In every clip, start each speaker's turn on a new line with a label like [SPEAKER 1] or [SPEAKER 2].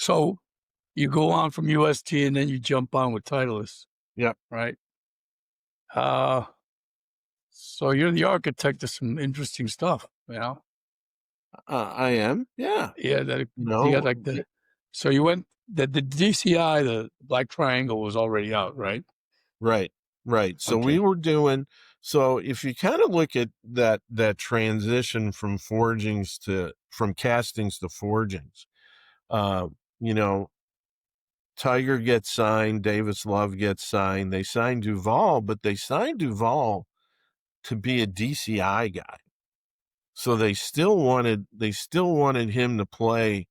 [SPEAKER 1] So you go on from UST and then you jump on with Titleist,
[SPEAKER 2] Yep.
[SPEAKER 1] right? Uh, so you're the architect of some interesting stuff, you know?
[SPEAKER 2] I am. Yeah.
[SPEAKER 1] Yeah,
[SPEAKER 2] You
[SPEAKER 1] you got
[SPEAKER 2] know,
[SPEAKER 1] like so you went, the DCI, the Black Triangle was already out, right?
[SPEAKER 2] right. Right. So we
[SPEAKER 1] Okay.
[SPEAKER 2] were doing, so if you kind of look at that transition from from castings to forgings, uh, you know, Tiger gets signed, Davis Love gets signed. They signed Duvall, but they signed Duvall to be a DCI guy. So they still wanted him to play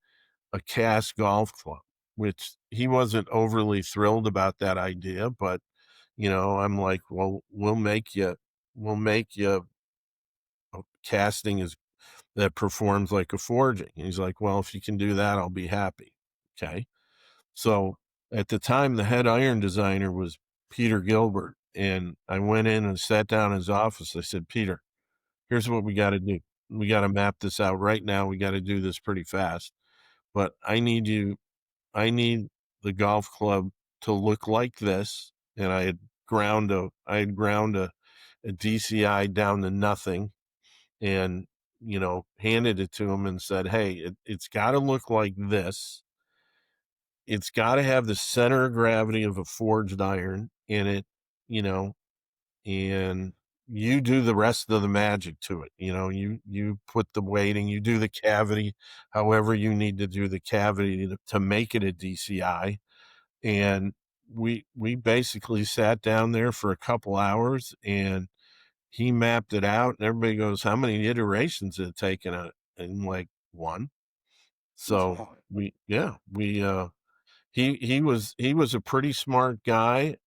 [SPEAKER 2] a cast golf club, which he wasn't overly thrilled about that idea. But I'm like, well, we'll make you a casting is that performs like a forging. And he's like, well, if you can do that, I'll be happy. Okay. So at the time, the head iron designer was Peter Gilbert. And I went in and sat down in his office. I said, Peter, here's what we got to do. We got to map this out right now. We got to do this pretty fast. But I need the golf club to look like this. And I had ground a DCI down to nothing and, handed it to him and said, hey, it's got to look like this. It's got to have the center of gravity of a forged iron in it, you know, and you do the rest of the magic to it. You put the weighting, you do the cavity, however you need to do the cavity to make it a DCI. And we basically sat down there for a couple hours and he mapped it out and everybody goes, how many iterations did it take? And I'm like, one. So
[SPEAKER 1] Oh,
[SPEAKER 2] he was a pretty smart guy.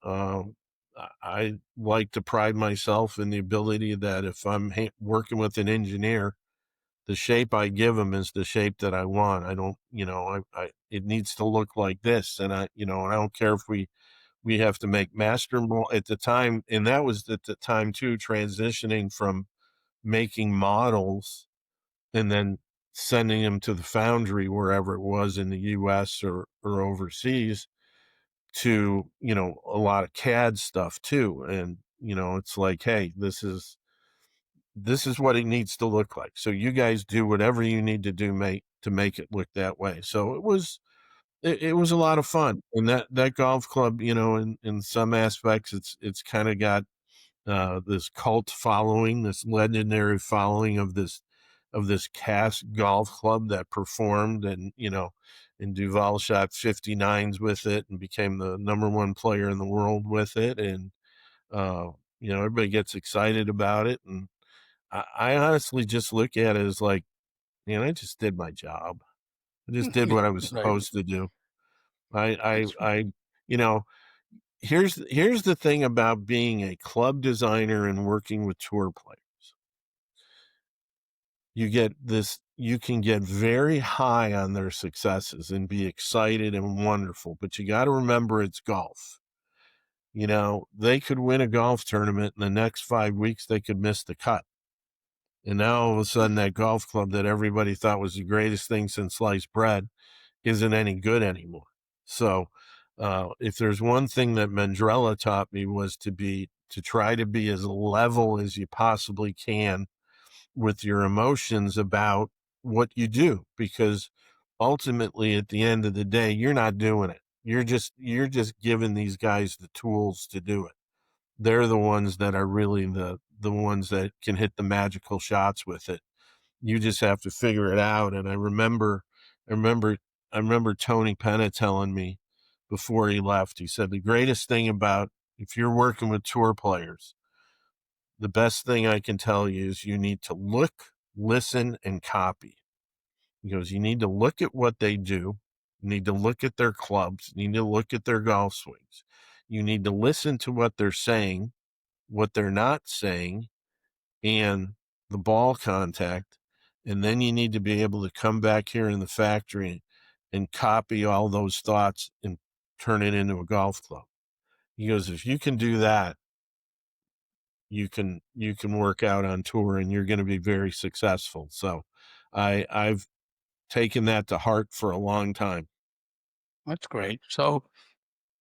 [SPEAKER 2] I like to pride myself in the ability that if I'm working with an engineer, the shape I give him is the shape that I want. I don't, it needs to look like this. And and I don't care if we have to make master mold at the time. And that was at the time too, transitioning from making models and then sending them to the foundry wherever it was in the US or overseas to, a lot of CAD stuff too. And, it's like, hey, this is what it needs to look like. So you guys do whatever you need to do to make it look that way. So it was a lot of fun. And that golf club, in some aspects it's kind of got this cult following, this legendary following of this cast golf club that performed and Duval shot 59s with it and became the number one player in the world with it. And, uh, everybody gets excited about it. And I honestly just look at it as like, man, I just did my job. I just did
[SPEAKER 1] yeah,
[SPEAKER 2] what I was
[SPEAKER 1] right.
[SPEAKER 2] supposed to do. I, I,
[SPEAKER 1] That's
[SPEAKER 2] I, you know, here's the thing about being a club designer and working with tour players. You can get very high on their successes and be excited and wonderful, but you got to remember it's golf. They could win a golf tournament in the next 5 weeks, they could miss the cut. And now all of a sudden that golf club that everybody thought was the greatest thing since sliced bread isn't any good anymore. So, if there's one thing that Mandrella taught me was to try to be as level as you possibly can with your emotions about what you do, because ultimately at the end of the day, you're not doing it. You're just giving these guys the tools to do it. They're the ones that are really the ones that can hit the magical shots with it. You just have to figure it out. And I remember, I remember Tony Penna telling me before he left, he said, the greatest thing about if you're working with tour players, the best thing I can tell you is you need to look, listen, and copy. He goes, you need to look at what they do. You need to look at their clubs. You need to look at their golf swings. You need to listen to what they're saying, what they're not saying, and the ball contact. And then you need to be able to come back here in the factory and copy all those thoughts and turn it into a golf club. He goes, if you can do that, you can work out on tour and you're going to be very successful. So I've taken that to heart for a long time.
[SPEAKER 1] That's great. So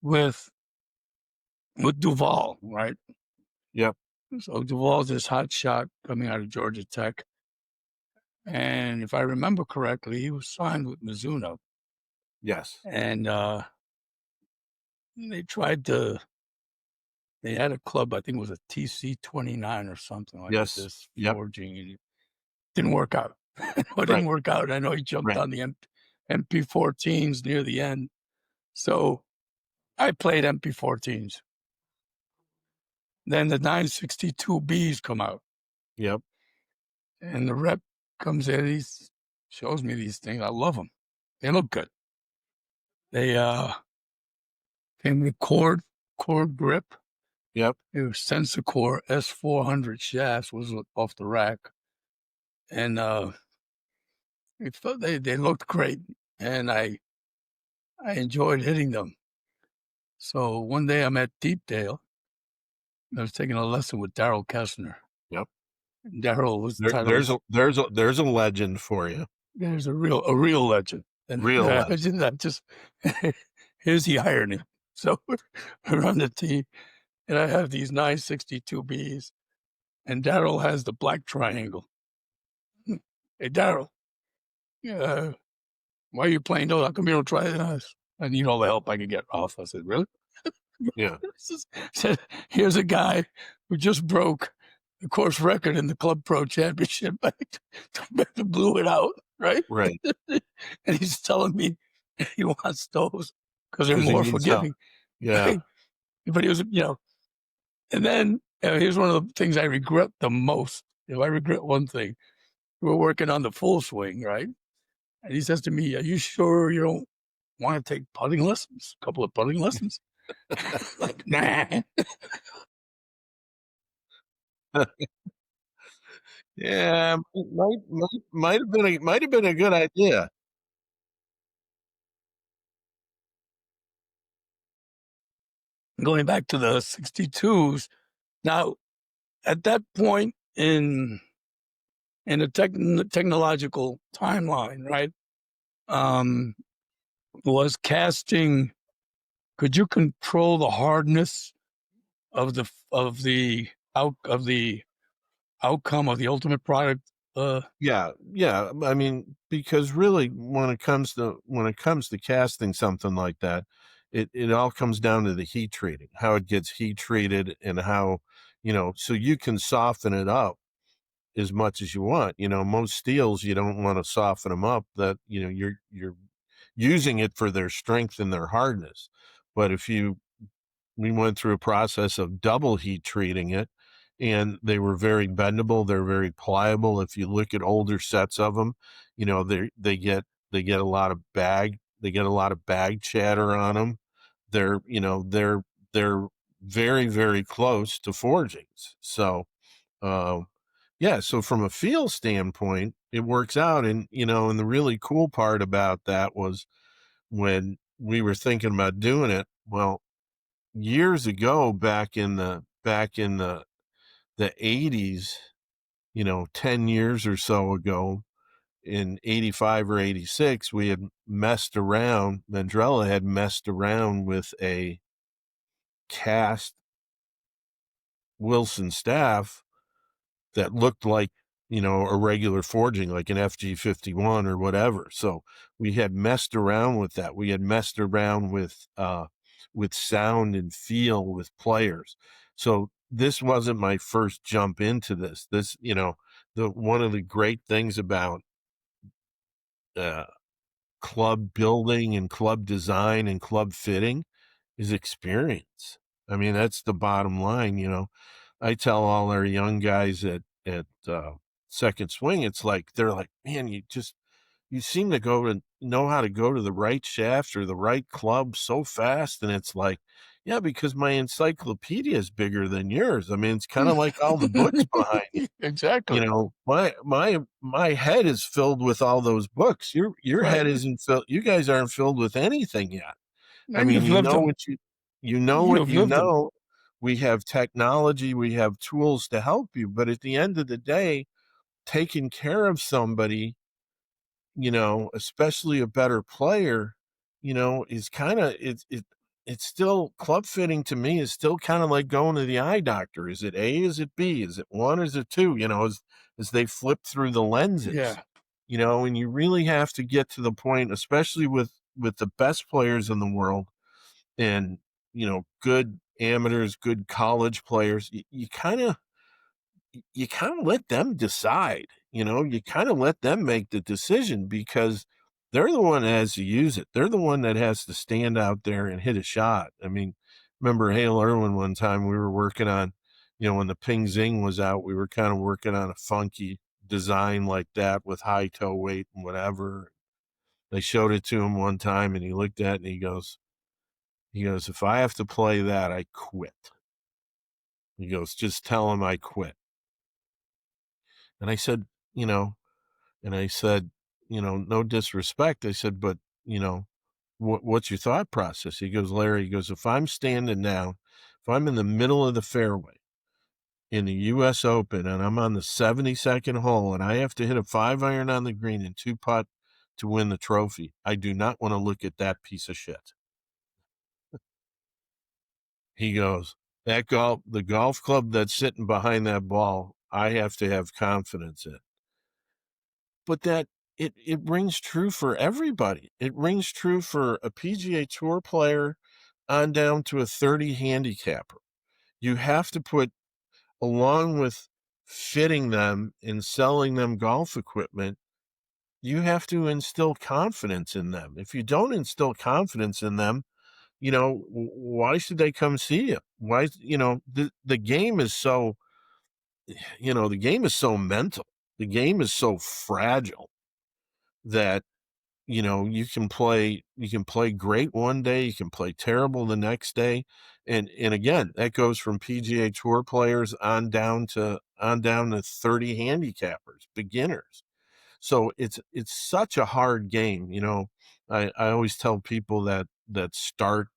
[SPEAKER 1] with Duval, right?
[SPEAKER 2] Yep.
[SPEAKER 1] So Duval's this hot shot coming out of Georgia Tech, and if I remember correctly, he was signed with Mizuno,
[SPEAKER 2] Yes.
[SPEAKER 1] and they tried to. They had a club, I think it was a TC-29 or something like
[SPEAKER 2] Yes.
[SPEAKER 1] this,
[SPEAKER 2] Yep.
[SPEAKER 1] forging. And it didn't work out. It
[SPEAKER 2] Right.
[SPEAKER 1] didn't work out. I know he jumped
[SPEAKER 2] Right.
[SPEAKER 1] on the MP14s near the end. So I played MP14s. Then the 962Bs come out,
[SPEAKER 2] Yep.
[SPEAKER 1] and the rep comes in. He shows me these things. I love them. They look good. They came with cord grip.
[SPEAKER 2] Yep.
[SPEAKER 1] It was Sensacore S400 shafts, was off the rack, and they looked great, and I enjoyed hitting them. So one day I'm at Deepdale. I was taking a lesson with Daryl Kessner.
[SPEAKER 2] Yep.
[SPEAKER 1] Daryl was
[SPEAKER 2] There,
[SPEAKER 1] Tyler's.
[SPEAKER 2] there's a legend for you.
[SPEAKER 1] There's a real legend, and
[SPEAKER 2] Real legend.
[SPEAKER 1] I just here's the irony. So we're on the tee, and I have these 962Bs, and Daryl has the black triangle. Hey, Daryl, uh, why are you playing those? How come you don't try it? I need all the help I can get off. I said, really?
[SPEAKER 2] Yeah.
[SPEAKER 1] Said, here's a guy who just broke the course record in the Club Pro Championship. I blew it out, right?
[SPEAKER 2] Right.
[SPEAKER 1] And he's telling me he wants those because they're
[SPEAKER 2] Because he
[SPEAKER 1] more
[SPEAKER 2] needs help.
[SPEAKER 1] forgiving.
[SPEAKER 2] Yeah.
[SPEAKER 1] Right? But he was, and then here's one of the things I regret the most. If I regret one thing, we were working on the full swing, right? And he says to me, "Are you sure you don't want to take putting lessons? A couple of putting lessons?" Like, nah.
[SPEAKER 2] Yeah. Might have been a good idea.
[SPEAKER 1] Going back to the 62s, now at that point in the technological timeline, right? Um, was casting? Could you control the hardness of the outcome of the ultimate product?
[SPEAKER 2] Yeah, yeah. I mean, because really, when it comes to casting something like that, it all comes down to the heat treating, how it gets heat treated, and how so you can soften it up as much as you want. Most steels you don't want to soften them up. That you're using it for their strength and their hardness. But if you we went through a process of double heat treating it, and they were very bendable. They're very pliable. If you look at older sets of them, they get a lot of bag chatter on them. They're very, very close to forgings. So yeah, so from a feel standpoint, it works out. And the really cool part about that was when we were thinking about doing it. Well, years ago, back in the 80s, 10 years or so ago, in 85 or 86, we had Mandrella had messed around with a cast Wilson staff that looked like, a regular forging, like an FG51 or whatever. So we had messed around with that. We had messed around with sound and feel with players. So this wasn't my first jump into this. The one of the great things about uh, club building and club design and club fitting is experience. I mean, that's the bottom line. I tell all our young guys at Second Swing, it's like they're like, man, you seem to know how to go to the right shaft or the right club so fast, and it's like, yeah, because my encyclopedia is bigger than yours. I mean, it's kind of like all the books behind you.
[SPEAKER 1] Exactly.
[SPEAKER 2] My head is filled with all those books. Your
[SPEAKER 1] Right.
[SPEAKER 2] head isn't filled. You guys aren't filled with anything yet. I
[SPEAKER 1] And
[SPEAKER 2] mean,
[SPEAKER 1] you've lived them.
[SPEAKER 2] you know what
[SPEAKER 1] You've
[SPEAKER 2] you
[SPEAKER 1] lived them.
[SPEAKER 2] know. We have technology, we have tools to help you, but at the end of the day, taking care of somebody, especially a better player, is kind of it's still club fitting to me is still kind of like going to the eye doctor. Is it A? Is it B? Is it one? Is it two? As they flip through the lenses,
[SPEAKER 1] Yeah.
[SPEAKER 2] and you really have to get to the point, especially with the best players in the world and good amateurs, good college players. You kind of let them decide, you kind of let them make the decision because they're the one that has to use it. They're the one that has to stand out there and hit a shot. I mean, remember Hale Irwin one time we were working on, when the Ping Zing was out, we were kind of working on a funky design like that with high toe weight and whatever. They showed it to him one time and he looked at it and he goes, if I have to play that, I quit. He goes, just tell him I quit. And I said, you know, And I said, no disrespect. I said, but, what's your thought process? He goes, Larry, he goes, if I'm standing down, if I'm in the middle of the fairway in the U.S. Open and I'm on the 72nd hole and I have to hit a 5-iron on the green and 2-putt to win the trophy, I do not want to look at that piece of shit. He goes, the golf club that's sitting behind that ball, I have to have confidence in. But that it rings true for everybody. It rings true for a PGA Tour player on down to a 30 handicapper. You have to put, along with fitting them and selling them golf equipment, you have to instill confidence in them. If you don't instill confidence in them, why should they come see you? Why, the game is so, the game is so mental. The game is so fragile that you can play great one day, you can play terrible the next day. And again, that goes from PGA Tour players on down to 30 handicappers, beginners. So it's such a hard game. I always tell people that start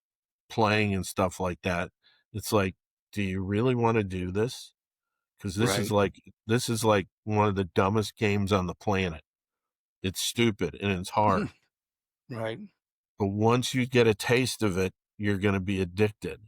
[SPEAKER 2] playing and stuff like that. It's like, do you really want to do this? Because
[SPEAKER 1] Right.
[SPEAKER 2] this is like one of the dumbest games on the planet. It's stupid and it's hard.
[SPEAKER 1] Right.
[SPEAKER 2] But once you get a taste of it, you're going to be addicted.